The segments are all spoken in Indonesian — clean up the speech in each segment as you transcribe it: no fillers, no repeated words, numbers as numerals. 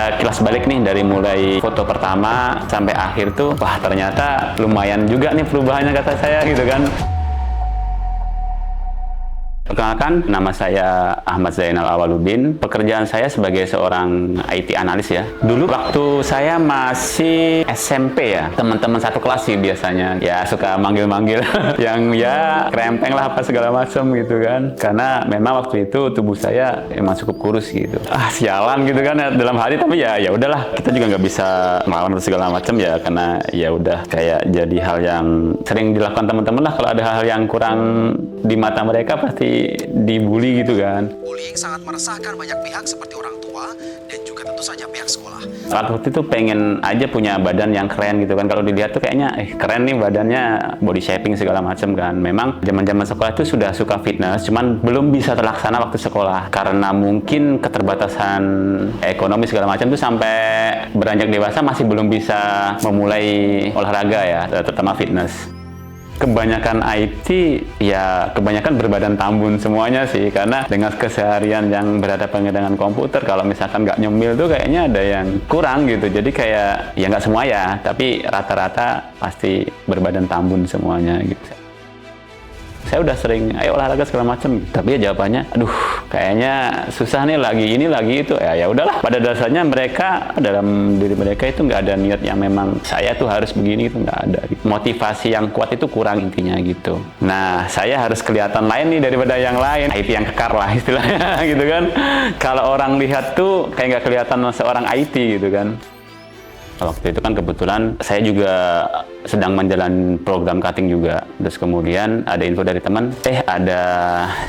Saya kilas balik nih dari mulai foto pertama sampai akhir tuh, wah ternyata lumayan juga nih perubahannya kata saya gitu kan. Perkenalkan, nama saya Ahmad Zainal Awaludin. Pekerjaan saya sebagai seorang IT analis ya. Dulu waktu saya masih SMP ya, teman-teman satu kelas sih biasanya ya suka manggil-manggil yang ya krempeng lah apa segala macam gitu kan. Karena memang waktu itu tubuh saya emang cukup kurus gitu. Sialan gitu kan ya, dalam hati, tapi ya udahlah, kita juga nggak bisa melawan segala macam ya, karena ya udah kayak jadi hal yang sering dilakukan teman-teman lah. Kalau ada hal-hal yang kurang di mata mereka pasti dibully gitu kan. Bullying sangat meresahkan banyak pihak seperti orang tua dan juga tentu saja pihak sekolah. Waktu itu pengen aja punya badan yang keren gitu kan. Kalau dilihat tuh kayaknya keren nih badannya, body shaping segala macam kan. Memang zaman-zaman sekolah itu sudah suka fitness, cuman belum bisa terlaksana waktu sekolah karena mungkin keterbatasan ekonomi segala macam tuh, sampai beranjak dewasa masih belum bisa memulai olahraga ya, terutama fitness. Kebanyakan IT ya kebanyakan berbadan tambun semuanya sih, karena dengan keseharian yang berhadapan dengan komputer, kalau misalkan nggak nyemil tuh kayaknya ada yang kurang gitu. Jadi kayak ya nggak semua ya, tapi rata-rata pasti berbadan tambun semuanya gitu. Saya udah sering ayo olahraga segala macam, tapi ya jawabannya aduh kayaknya susah nih, lagi ini lagi itu. Ya udahlah, pada dasarnya mereka dalam diri mereka itu nggak ada niat yang memang saya tuh harus begini, itu nggak ada gitu. Motivasi yang kuat itu kurang intinya gitu. Nah, saya harus kelihatan lain nih daripada yang lain, IT yang kekar lah istilahnya gitu kan. Kalau orang lihat tuh kayak nggak kelihatan seorang IT gitu kan. Waktu itu kan kebetulan saya juga sedang menjalani program cutting juga. Terus kemudian ada info dari teman, ada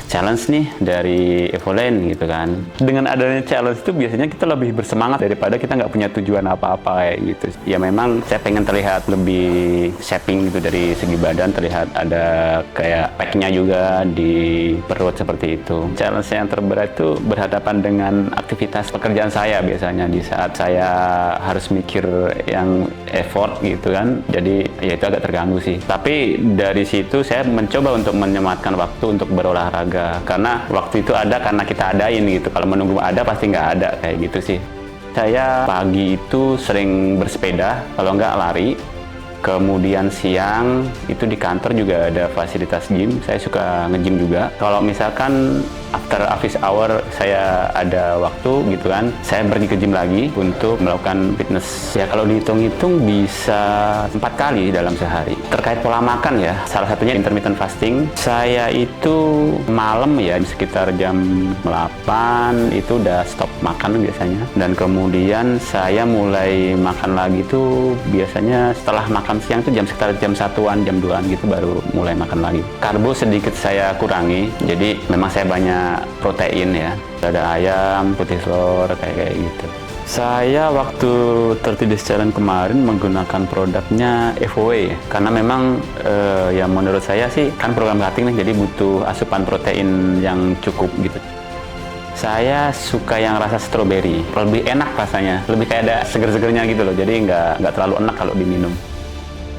challenge nih dari Evolane gitu kan. Dengan adanya challenge itu biasanya kita lebih bersemangat daripada kita nggak punya tujuan apa-apa kayak gitu. Ya memang saya pengen terlihat lebih shaping gitu dari segi badan, terlihat ada kayak packnya juga di perut seperti itu. Challenge yang terberat itu berhadapan dengan aktivitas pekerjaan saya biasanya di saat saya harus mikir yang effort gitu kan, jadi ya itu agak terganggu sih. Tapi dari situ saya mencoba untuk menyematkan waktu untuk berolahraga, karena waktu itu ada karena kita adain gitu. Kalau menunggu ada pasti nggak ada kayak gitu sih. Saya pagi itu sering bersepeda, kalau nggak lari. Kemudian siang itu di kantor juga ada fasilitas gym, saya suka nge-gym juga. Kalau misalkan after office hour saya ada waktu gitu kan, saya pergi ke gym lagi untuk melakukan fitness. Ya kalau dihitung-hitung bisa 4 kali dalam sehari. Terkait pola makan ya, salah satunya intermittent fasting. Saya itu malam ya sekitar jam 8 itu udah stop makan biasanya. Dan kemudian saya mulai makan lagi tuh biasanya setelah makan siang tuh sekitar jam 1-an, jam 2-an gitu baru mulai makan lagi. Karbo sedikit saya kurangi, jadi memang saya banyak protein ya. Ada ayam, putih telur, kayak gitu. Saya waktu 30 Days Challenge kemarin menggunakan produknya Evoway, karena memang ya menurut saya sih kan program cutting nih, jadi butuh asupan protein yang cukup gitu. Saya suka yang rasa stroberi, lebih enak rasanya, lebih kayak ada seger-segernya gitu loh, jadi nggak terlalu enak kalau diminum.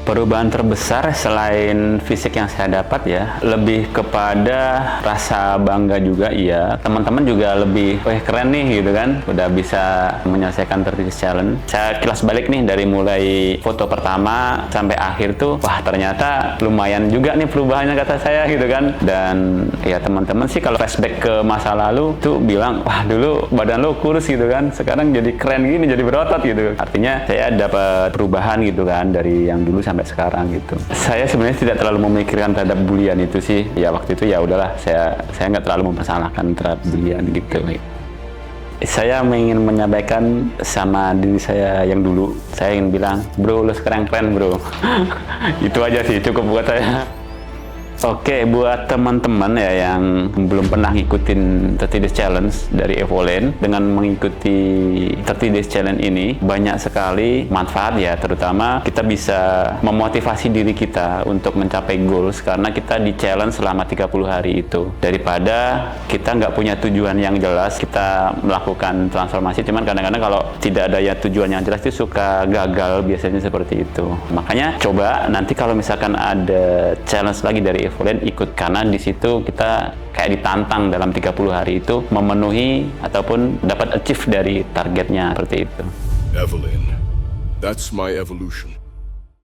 Perubahan terbesar selain fisik yang saya dapat ya, lebih kepada rasa bangga juga iya. Teman-teman juga lebih, keren nih gitu kan, udah bisa menyelesaikan 30 Days Challenge. Saya kilas balik nih dari mulai foto pertama sampai akhir tuh, wah ternyata lumayan juga nih perubahannya kata saya gitu kan. Dan ya teman-teman sih kalau flashback ke masa lalu tuh bilang, wah dulu badan lo kurus gitu kan, sekarang jadi keren gini, jadi berotot gitu. Artinya saya dapat perubahan gitu kan dari yang dulu sampai sekarang gitu. Saya sebenarnya tidak terlalu memikirkan terhadap bulian itu sih. Ya waktu itu ya udahlah, saya nggak terlalu mempersalahkan terhadap bulian gitu. Saya ingin menyampaikan sama diri saya yang dulu. Saya ingin bilang, bro, lu sekarang keren bro. Itu aja sih, cukup buat saya. Oke, buat teman-teman ya yang belum pernah ngikutin 30 Days Challenge dari Evolane, dengan mengikuti 30 Days Challenge ini banyak sekali manfaat ya, terutama kita bisa memotivasi diri kita untuk mencapai goals karena kita di challenge selama 30 hari itu. Daripada kita nggak punya tujuan yang jelas, kita melakukan transformasi, cuman kadang-kadang kalau tidak ada ya tujuan yang jelas itu suka gagal biasanya seperti itu. Makanya coba nanti kalau misalkan ada challenge lagi dari dari Evolent ikut karena di situ kita kayak ditantang dalam 30 hari itu memenuhi ataupun dapat achieve dari targetnya seperti itu. Evelyn, that's my evolution.